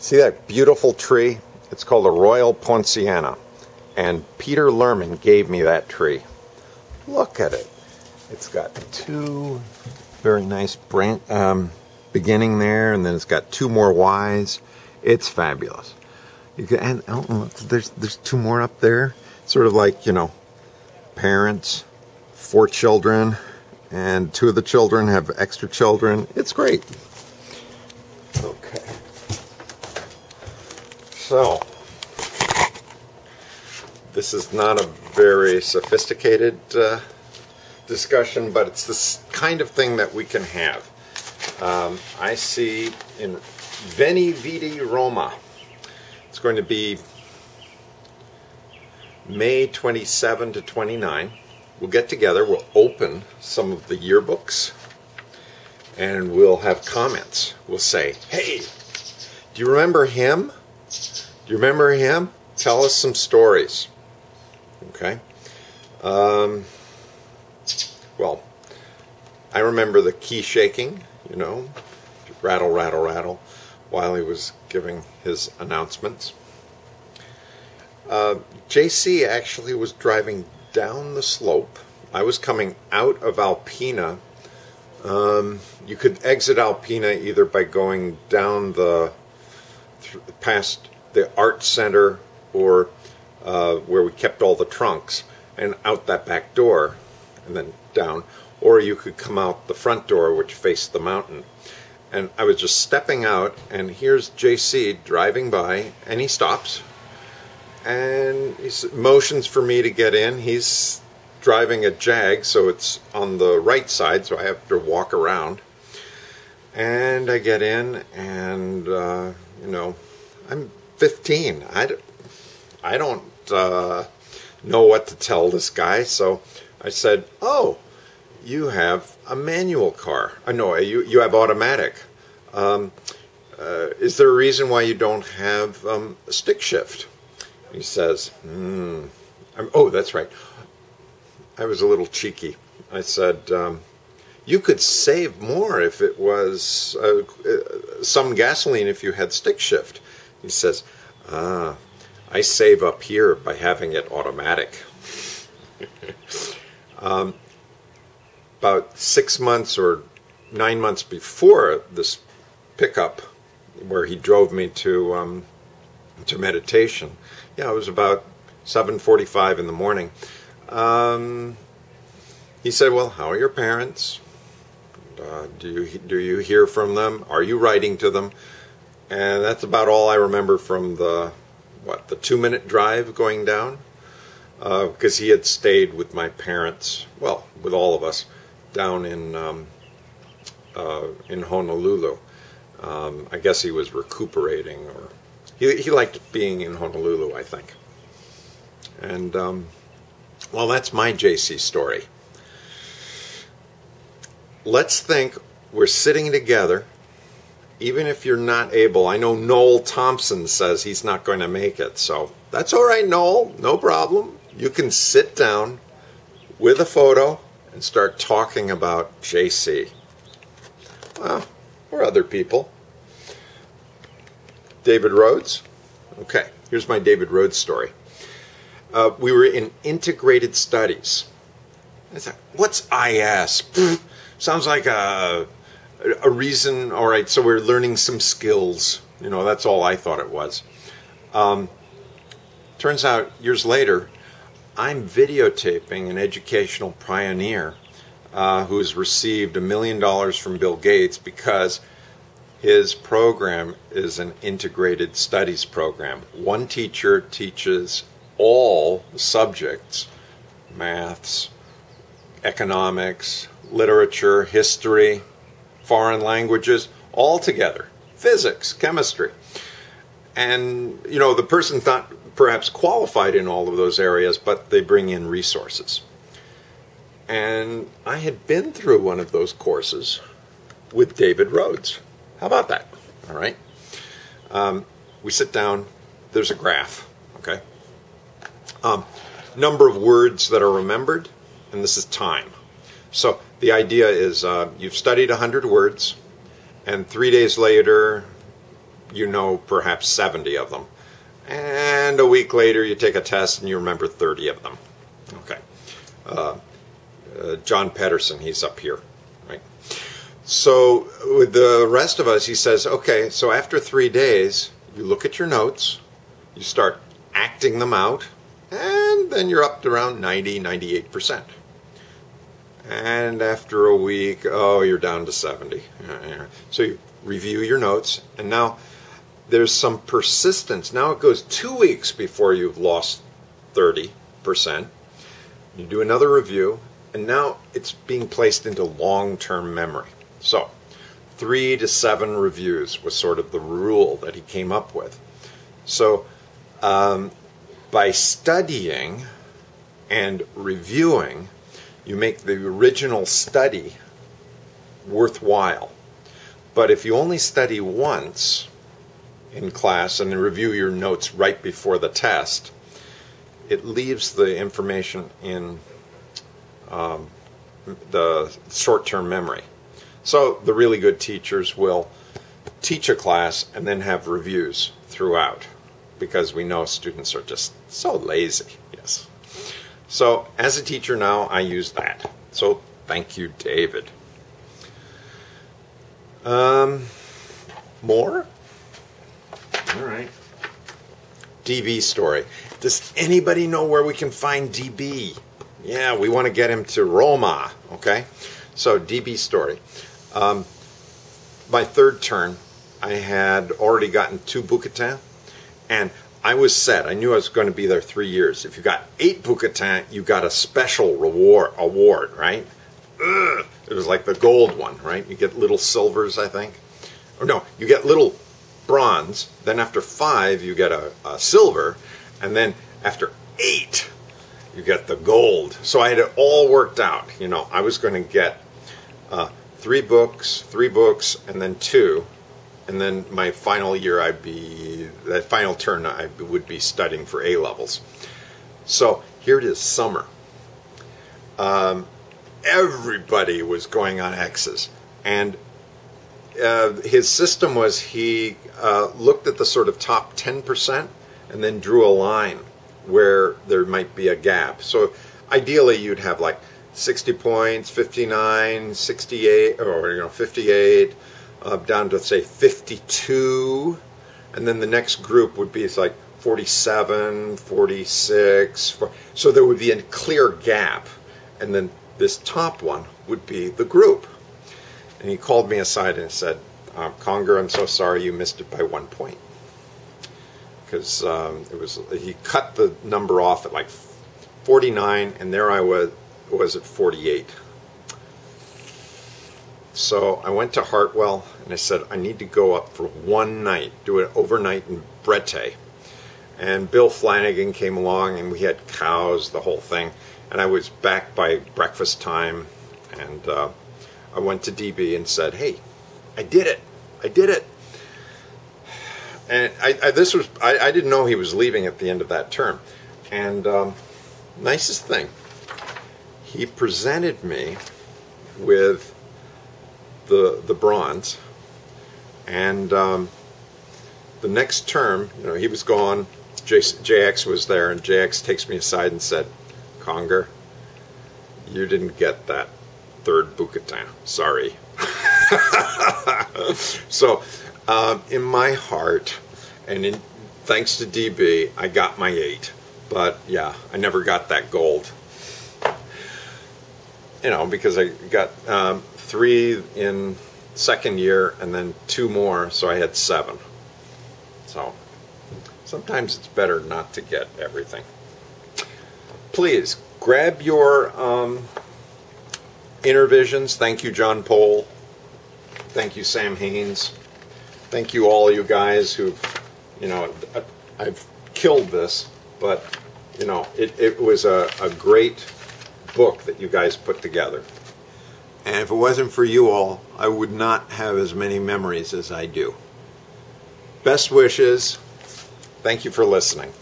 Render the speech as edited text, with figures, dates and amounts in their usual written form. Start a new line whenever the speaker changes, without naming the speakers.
See that beautiful tree? It's called a Royal Poinciana. And Peter Lerman gave me that tree. Look at it. It's got two very nice beginning there, and then it's got two more Ys. It's fabulous. You can, and oh, look, there's two more up there. Sort of like, you know, parents, 4 children, and 2 of the children have extra children. It's great. Okay. So, this is not a very sophisticated discussion, but it's this kind of thing that we can have. I see in Veni Vidi Roma, it's going to be May 27 to 29. We'll get together, we'll open some of the yearbooks, and we'll have comments. We'll say, hey, do you remember him? Do you remember him? Tell us some stories. Okay. Well, I remember the key shaking, you know, rattle, rattle, rattle, while he was giving his announcements. JC actually was driving down the slope. I was coming out of Alpena. You could exit Alpena either by going down past the art center or where we kept all the trunks and out that back door and then down, or you could come out the front door which faced the mountain. And I was just stepping out, and here's JC driving by, and he stops and he motions for me to get in. He's driving a Jag, so it's on the right side, so I have to walk around. And I get in, and you know, I'm 15. I don't know what to tell this guy, so I said, "Oh, you have a manual car. No, you have automatic. Is there a reason why you don't have a stick shift?" He says, "Oh, that's right." I was a little cheeky. I said, "You could save more if it was some gasoline if you had stick shift." He says, "I save up here by having it automatic." About 6 months or 9 months before this pickup, where he drove me to meditation, yeah, it was about 7:45 in the morning. He said, "Well, how are your parents? Do you hear from them? Are you writing to them?" And that's about all I remember from the 2-minute drive going down, because he had stayed with my parents, well, with all of us, down in Honolulu. I guess he was recuperating, or he liked being in Honolulu, I think. And well, that's my JC story. Let's think we're sitting together, even if you're not able. I know Noel Thompson says he's not going to make it, so that's all right, Noel, no problem. You can sit down with a photo and start talking about JC. Well, or other people. David Rhodes. Okay, here's my David Rhodes story. We were in integrated studies. I thought, what's IS? Sounds like a reason. All right, so we're learning some skills. You know, that's all I thought it was. Turns out, years later, I'm videotaping an educational pioneer who's received $1 million from Bill Gates because his program is an integrated studies program. One teacher teaches all subjects: maths, economics, literature, history, foreign languages, all together. Physics, chemistry. And, you know, the person's not perhaps qualified in all of those areas, but they bring in resources. And I had been through one of those courses with David Rhodes. How about that? All right. We sit down. There's a graph. Okay. Number of words that are remembered, and this is time. So the idea is you've studied 100 words, and 3 days later you know perhaps 70 of them. And a week later you take a test and you remember 30 of them. Okay. John Pedersen, he's up here, right? So with the rest of us, he says, okay, so after 3 days, you look at your notes, you start acting them out, and then you're up to around 90, 98%. And after a week, oh, you're down to 70. So you review your notes, and now there's some persistence. Now it goes 2 weeks before you've lost 30%. You do another review, and now it's being placed into long-term memory. So 3 to 7 reviews was sort of the rule that he came up with. So by studying and reviewing, you make the original study worthwhile. But if you only study once in class and then review your notes right before the test, it leaves the information in the short-term memory. So the really good teachers will teach a class and then have reviews throughout, because we know students are just so lazy. Yes. So as a teacher now, I use that. So thank you, David. More? All right. DB story. Does anybody know where we can find DB? Yeah, we want to get him to Roma. Okay. So DB story. My third turn, I had already gotten 2 bouquetins, and I was set. I knew I was going to be there 3 years. If you got 8 bouquetins, you got a special award, right? Ugh. It was like the gold one, right? You get little silvers, I think. Or no, you get little bronze. Then after 5, you get a silver. And then after 8, you get the gold. So I had it all worked out. You know, I was going to get 3 books, and then 2. And then my final year, that final turn, I would be studying for A-levels. So here it is, summer. Everybody was going on X's. And his system was he looked at the sort of top 10% and then drew a line where there might be a gap. So ideally you'd have like 60 points, 59, 68, or 58, down to say 52, and then the next group would be like 47, 46, so there would be a clear gap, and then this top one would be the group. And he called me aside and said, Conger, I'm so sorry you missed it by 1 point. Because he cut the number off at like 49, and there I was at 48. So I went to Hartwell, and I said, I need to go up for one night, do it overnight in Brete. And Bill Flanagan came along, and we had cows, the whole thing. And I was back by breakfast time, and I went to DB and said, hey, I did it. I did it. And I didn't know he was leaving at the end of that term. And nicest thing, he presented me with the bronze, and the next term, he was gone. JX was there, and JX takes me aside and said, Conger, you didn't get that 3rd bouquetin. Sorry. So in my heart, and thanks to DB, I got my 8. But yeah, I never got that gold. Because I got 3 in second year and then 2 more, so I had 7. So sometimes it's better not to get everything. Please grab your Intervisions. Thank you, John Pohl. Thank you, Sam Haynes. Thank you, all you guys who've, I've killed this, but it was a great book that you guys put together. And if it wasn't for you all, I would not have as many memories as I do. Best wishes. Thank you for listening.